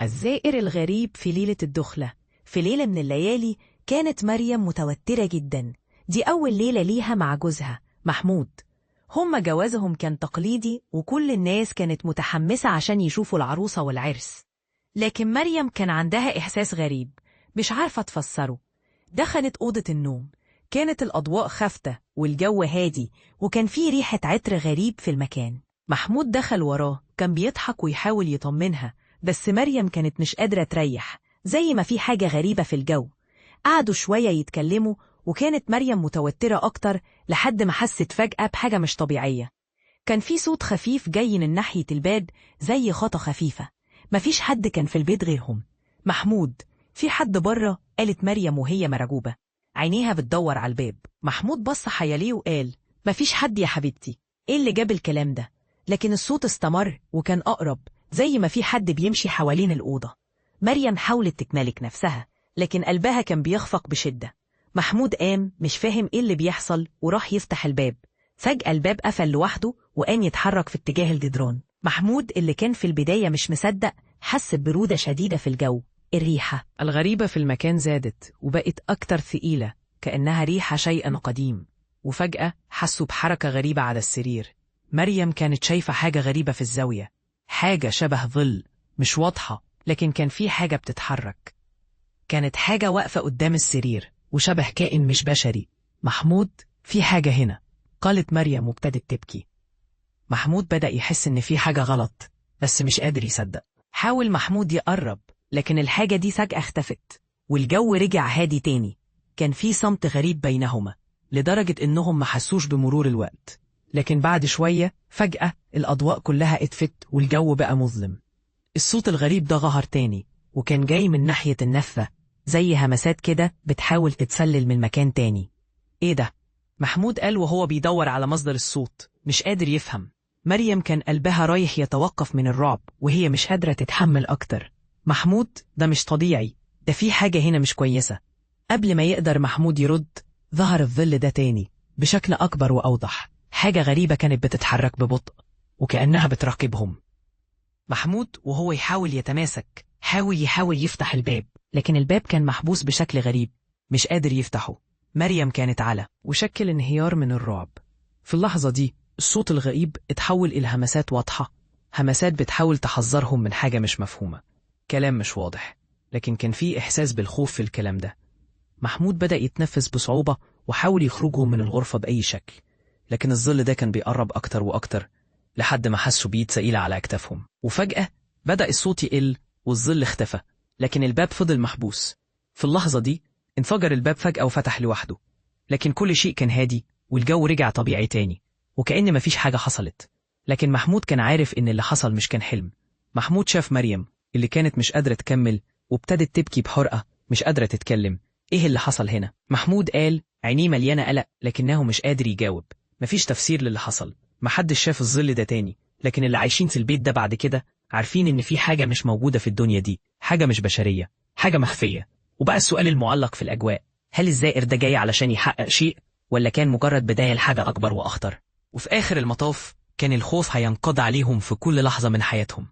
الزائر الغريب في ليلة الدخلة. في ليلة من الليالي كانت مريم متوترة جدا. دي أول ليلة ليها مع جوزها محمود. هما جوازهم كان تقليدي وكل الناس كانت متحمسة عشان يشوفوا العروسة والعرس. لكن مريم كان عندها إحساس غريب مش عارفة تفسره. دخلت أوضة النوم، كانت الأضواء خافتة والجو هادي وكان فيه ريحة عطر غريب في المكان. محمود دخل وراه، كان بيضحك ويحاول يطمنها، بس مريم كانت مش قادرة تريح، زي ما في حاجة غريبة في الجو. قعدوا شوية يتكلموا وكانت مريم متوترة أكتر لحد ما حست فجأة بحاجة مش طبيعية. كان في صوت خفيف جاي من ناحية الباب زي خطة خفيفة. مفيش حد كان في البيت غيرهم. محمود، في حد بره؟ قالت مريم وهي مرعوبة، عينيها بتدور على الباب. محمود بص حواليه وقال: مفيش حد يا حبيبتي، ايه اللي جاب الكلام ده؟ لكن الصوت استمر وكان أقرب، زي ما في حد بيمشي حوالين الأوضة. مريم حاولت تتمالك نفسها لكن قلبها كان بيخفق بشدة. محمود قام مش فاهم ايه اللي بيحصل وراح يفتح الباب. فجأة الباب قفل لوحده وقام يتحرك في اتجاه الجدران. محمود اللي كان في البداية مش مصدق حس ببرودة شديدة في الجو. الريحة الغريبة في المكان زادت وبقت أكتر ثقيلة، كأنها ريحة شيء قديم. وفجأة حسوا بحركة غريبة على السرير. مريم كانت شايفة حاجة غريبة في الزاوية، حاجة شبه ظل مش واضحة، لكن كان في حاجة بتتحرك. كانت حاجة واقفة قدام السرير وشبه كائن مش بشري. محمود، في حاجة هنا، قالت مريم وابتدت تبكي. محمود بدأ يحس إن في حاجة غلط بس مش قادر يصدق. حاول محمود يقرب لكن الحاجة دي فجأة اختفت والجو رجع هادي تاني. كان في صمت غريب بينهما لدرجة إنهم ما حسوش بمرور الوقت. لكن بعد شوية فجأة الأضواء كلها اتفت والجو بقى مظلم. الصوت الغريب ده ظهر تاني وكان جاي من ناحية النفة، زي همسات كده بتحاول تتسلل من مكان تاني. ايه ده؟ محمود قال وهو بيدور على مصدر الصوت، مش قادر يفهم. مريم كان قلبها رايح يتوقف من الرعب وهي مش قادرة تتحمل أكتر. محمود، ده مش طبيعي، ده في حاجة هنا مش كويسة. قبل ما يقدر محمود يرد ظهر الظل ده تاني بشكل أكبر وأوضح. حاجة غريبة كانت بتتحرك ببطء وكأنها بتراقبهم. محمود وهو يحاول يتماسك يحاول يفتح الباب، لكن الباب كان محبوس بشكل غريب مش قادر يفتحه. مريم كانت على وشكل انهيار من الرعب. في اللحظة دي الصوت الغريب اتحول إلى همسات واضحة، همسات بتحاول تحذرهم من حاجة مش مفهومة، كلام مش واضح، لكن كان فيه إحساس بالخوف في الكلام ده. محمود بدأ يتنفس بصعوبة وحاول يخرجهم من الغرفة بأي شكل، لكن الظل ده كان بيقرب أكتر وأكتر لحد ما حسوا بإيد ثقيلة على أكتافهم. وفجأة بدأ الصوت يقل والظل اختفى، لكن الباب فضل محبوس. في اللحظة دي انفجر الباب فجأة وفتح لوحده، لكن كل شيء كان هادي والجو رجع طبيعي تاني وكأن مفيش حاجة حصلت. لكن محمود كان عارف إن اللي حصل مش كان حلم. محمود شاف مريم اللي كانت مش قادرة تكمل وابتدت تبكي بحرقة، مش قادرة تتكلم. إيه اللي حصل هنا؟ محمود قال، عينيه مليانة قلق لكنه مش قادر يجاوب. مفيش تفسير للي حصل، محدش شاف الظل ده تاني، لكن اللي عايشين في البيت ده بعد كده عارفين إن في حاجة مش موجودة في الدنيا دي، حاجة مش بشرية، حاجة مخفية. وبقى السؤال المعلق في الأجواء، هل الزائر ده جاي علشان يحقق شيء ولا كان مجرد بداية لحاجة أكبر وأخطر؟ وفي آخر المطاف كان الخوف هينقضي عليهم في كل لحظة من حياتهم.